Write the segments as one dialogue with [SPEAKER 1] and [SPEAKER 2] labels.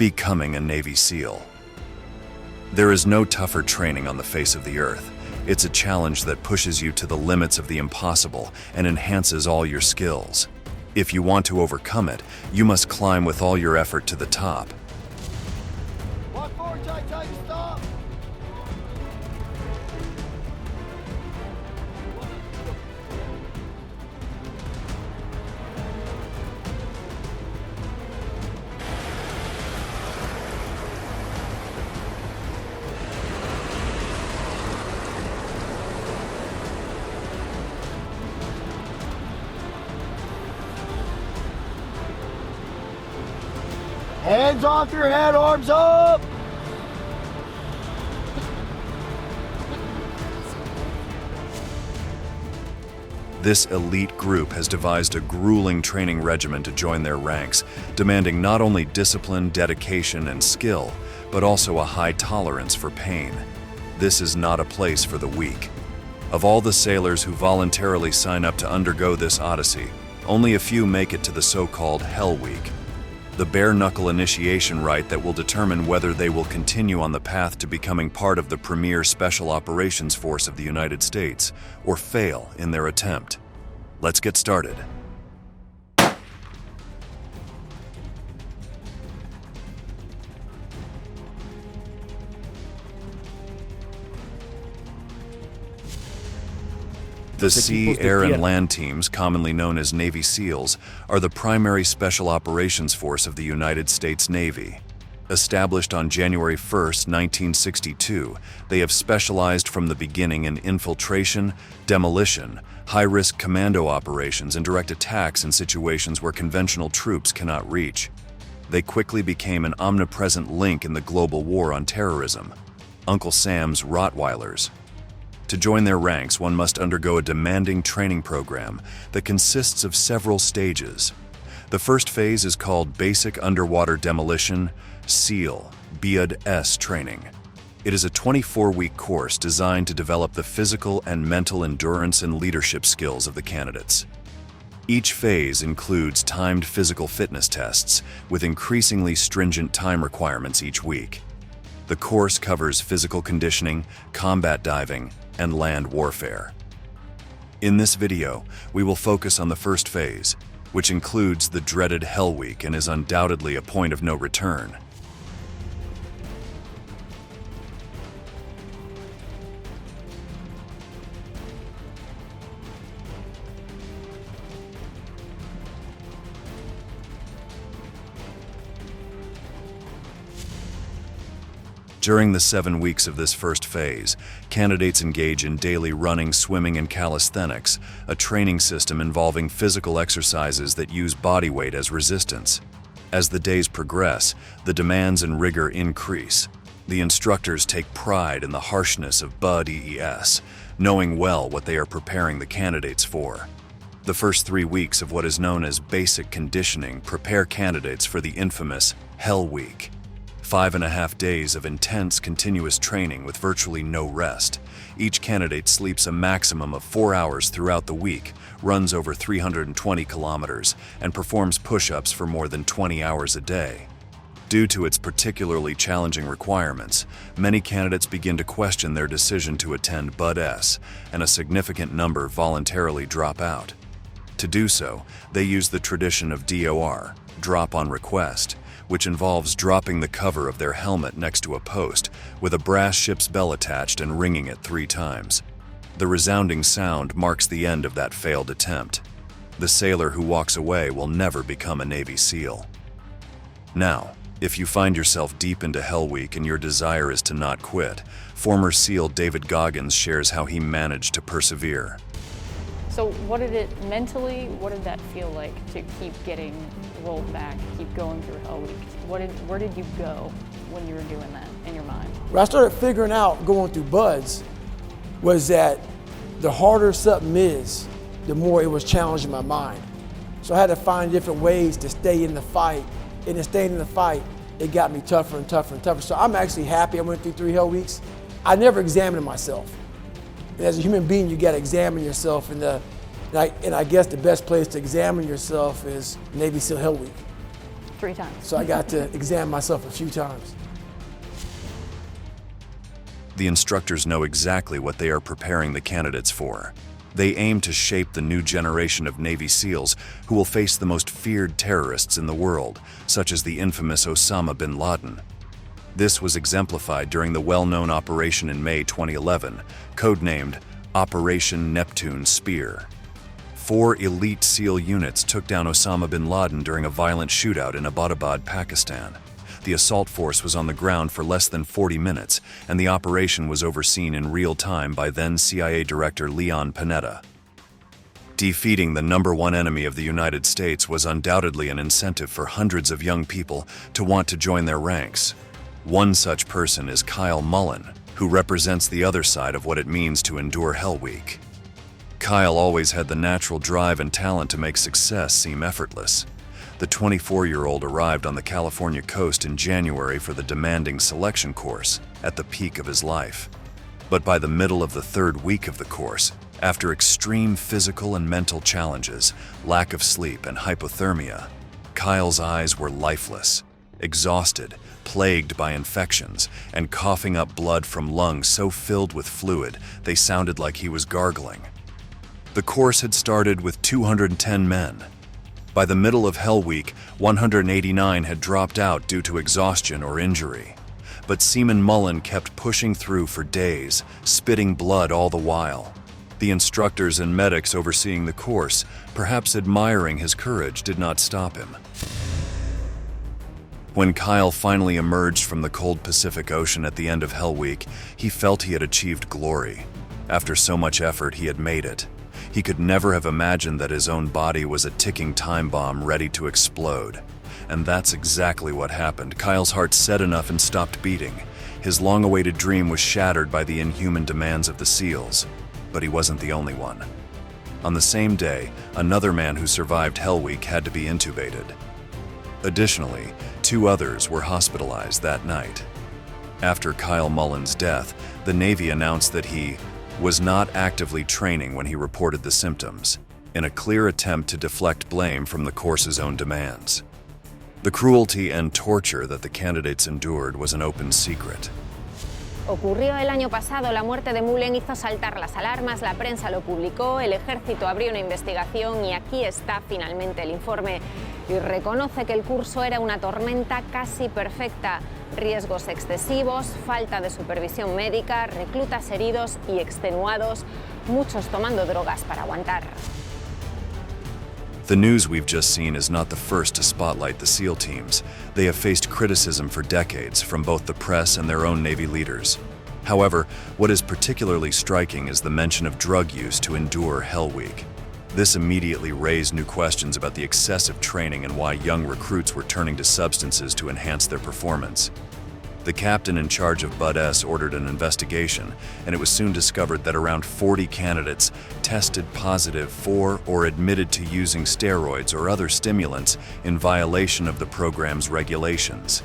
[SPEAKER 1] Becoming a Navy SEAL. There is no tougher training on the face of the earth. It's a challenge that pushes you to the limits of the impossible and enhances all your skills. If you want to overcome it, you must climb with all your effort to the top.
[SPEAKER 2] Walk forward, tight, stop! Hands off your head, arms up!
[SPEAKER 1] This elite group has devised a grueling training regimen to join their ranks, demanding not only discipline, dedication, and skill, but also a high tolerance for pain. This is not a place for the weak. Of all the sailors who voluntarily sign up to undergo this odyssey, only a few make it to the so-called Hell Week, the bare-knuckle initiation rite that will determine whether they will continue on the path to becoming part of the premier Special Operations Force of the United States, or fail in their attempt. Let's get started. The sea, air, and land teams, commonly known as Navy SEALs, are the primary Special Operations Force of the United States Navy. Established on January 1, 1962, they have specialized from the beginning in infiltration, demolition, high-risk commando operations, and direct attacks in situations where conventional troops cannot reach. They quickly became an omnipresent link in the global war on terrorism. Uncle Sam's Rottweilers. To join their ranks, one must undergo a demanding training program that consists of several stages. The first phase is called Basic Underwater Demolition, SEAL, BUTS training. It is a 24-week course designed to develop the physical and mental endurance and leadership skills of the candidates. Each phase includes timed physical fitness tests with increasingly stringent time requirements each week. The course covers physical conditioning, combat diving, and land warfare. In this video, we will focus on the first phase, which includes the dreaded Hell Week and is undoubtedly a point of no return. During the 7 weeks of this first phase, candidates engage in daily running, swimming, and calisthenics, a training system involving physical exercises that use body weight as resistance. As the days progress, the demands and rigor increase. The instructors take pride in the harshness of BUTS, knowing well what they are preparing the candidates for. The first 3 weeks of what is known as basic conditioning prepare candidates for the infamous Hell Week. 5.5 days of intense, continuous training with virtually no rest. Each candidate sleeps a maximum of 4 hours throughout the week, runs over 320 kilometers, and performs push-ups for more than 20 hours a day. Due to its particularly challenging requirements, many candidates begin to question their decision to attend BUTS, and a significant number voluntarily drop out. To do so, they use the tradition of DOR, drop on request, which involves dropping the cover of their helmet next to a post with a brass ship's bell attached and ringing it 3 times. The resounding sound marks the end of that failed attempt. The sailor who walks away will never become a Navy SEAL. Now, if you find yourself deep into Hell Week and your desire is to not quit, former SEAL David Goggins shares how he managed to persevere.
[SPEAKER 3] So what did it mentally, what did that feel like to keep getting rolled back, keep going through Hell Week? Where did you go when you were doing that in your mind?
[SPEAKER 2] What I started figuring out going through BUDS was that the harder something is, the more it was challenging my mind. So I had to find different ways to stay in the fight. And in staying in the fight, it got me tougher and tougher and tougher. So I'm actually happy I went through 3 Hell Weeks. I never examined myself. And as a human being, you got to examine yourself, and I guess the best place to examine yourself is Navy SEAL Hell Week.
[SPEAKER 3] 3 times.
[SPEAKER 2] So I got to examine myself a few times.
[SPEAKER 1] The instructors know exactly what they are preparing the candidates for. They aim to shape the new generation of Navy SEALs who will face the most feared terrorists in the world, such as the infamous Osama bin Laden. This was exemplified during the well-known operation in May 2011, codenamed Operation Neptune Spear. 4 elite SEAL units took down Osama bin Laden during a violent shootout in Abbottabad, Pakistan. The assault force was on the ground for less than 40 minutes, and the operation was overseen in real time by then CIA Director Leon Panetta. Defeating the #1 enemy of the United States was undoubtedly an incentive for hundreds of young people to want to join their ranks. One such person is Kyle Mullen, who represents the other side of what it means to endure Hell Week. Kyle always had the natural drive and talent to make success seem effortless. The 24-year-old arrived on the California coast in January for the demanding selection course at the peak of his life. But by the middle of the 3rd week of the course, after extreme physical and mental challenges, lack of sleep, and hypothermia, Kyle's eyes were lifeless, exhausted, plagued by infections, and coughing up blood from lungs so filled with fluid they sounded like he was gargling. The course had started with 210 men. By the middle of Hell Week, 189 had dropped out due to exhaustion or injury. But Seaman Mullen kept pushing through for days, spitting blood all the while. The instructors and medics overseeing the course, perhaps admiring his courage, did not stop him. When Kyle finally emerged from the cold Pacific Ocean at the end of Hell Week, he felt he had achieved glory. After so much effort, he had made it. He could never have imagined that his own body was a ticking time bomb ready to explode. And that's exactly what happened. Kyle's heart said enough and stopped beating. His long-awaited dream was shattered by the inhuman demands of the SEALs. But he wasn't the only one. On the same day, another man who survived Hell Week had to be intubated. Additionally, 2 others were hospitalized that night. After Kyle Mullen's death, the Navy announced that he was not actively training when he reported the symptoms, in a clear attempt to deflect blame from the course's own demands. The cruelty and torture that the candidates endured was an open secret.
[SPEAKER 4] Ocurrió el año pasado, la muerte de Mullen hizo saltar las alarmas, la prensa lo publicó, el ejército abrió una investigación y aquí está finalmente el informe. Y reconoce que el curso era una tormenta casi perfecta. Riesgos excesivos, falta de supervisión médica, reclutas heridos y extenuados, muchos tomando drogas para aguantar.
[SPEAKER 1] The news we've just seen is not the first to spotlight the SEAL teams. They have faced criticism for decades from both the press and their own Navy leaders. However, what is particularly striking is the mention of drug use to endure Hell Week. This immediately raised new questions about the excessive training and why young recruits were turning to substances to enhance their performance. The captain in charge of Bud S ordered an investigation, and it was soon discovered that around 40 candidates tested positive for or admitted to using steroids or other stimulants in violation of the program's regulations.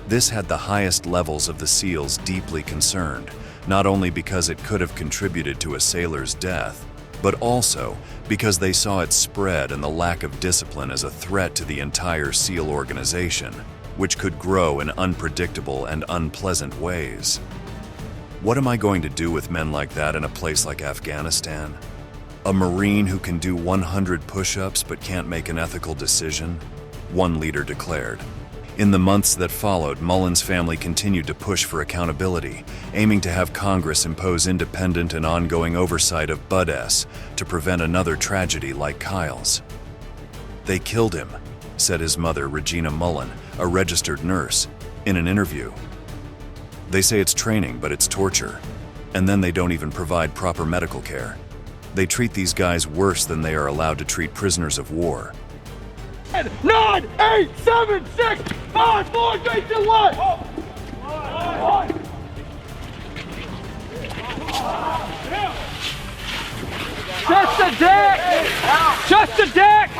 [SPEAKER 1] This had the highest levels of the SEALs deeply concerned, not only because it could have contributed to a sailor's death, but also because they saw it spread and the lack of discipline as a threat to the entire SEAL organization, which could grow in unpredictable and unpleasant ways. What am I going to do with men like that in a place like Afghanistan? A Marine who can do 100 push-ups but can't make an ethical decision? One leader declared. In the months that followed, Mullen's family continued to push for accountability, aiming to have Congress impose independent and ongoing oversight of Bud S to prevent another tragedy like Kyle's. "They killed him," said his mother, Regina Mullen, a registered nurse, in an interview. "They say it's training, but it's torture. And then they don't even provide proper medical care. They treat these guys worse than they are allowed to treat prisoners of war."
[SPEAKER 5] 9, 8, 7, 6, 5, 4, 3, 2, 1. Just the deck! Just the deck!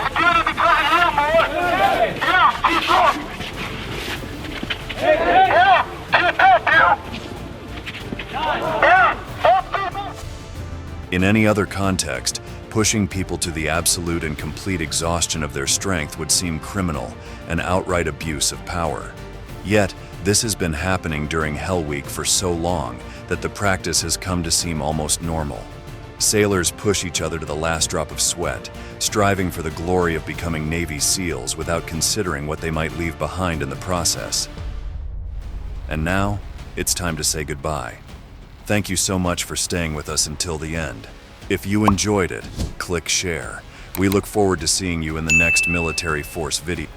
[SPEAKER 1] In any other context, Pushing people to the absolute and complete exhaustion of their strength would seem criminal, an outright abuse of power. Yet, this has been happening during Hell Week for so long that the practice has come to seem almost normal. Sailors push each other to the last drop of sweat, striving for the glory of becoming Navy SEALs without considering what they might leave behind in the process. And now, it's time to say goodbye. Thank you so much for staying with us until the end. If you enjoyed it, click share. We look forward to seeing you in the next military force video.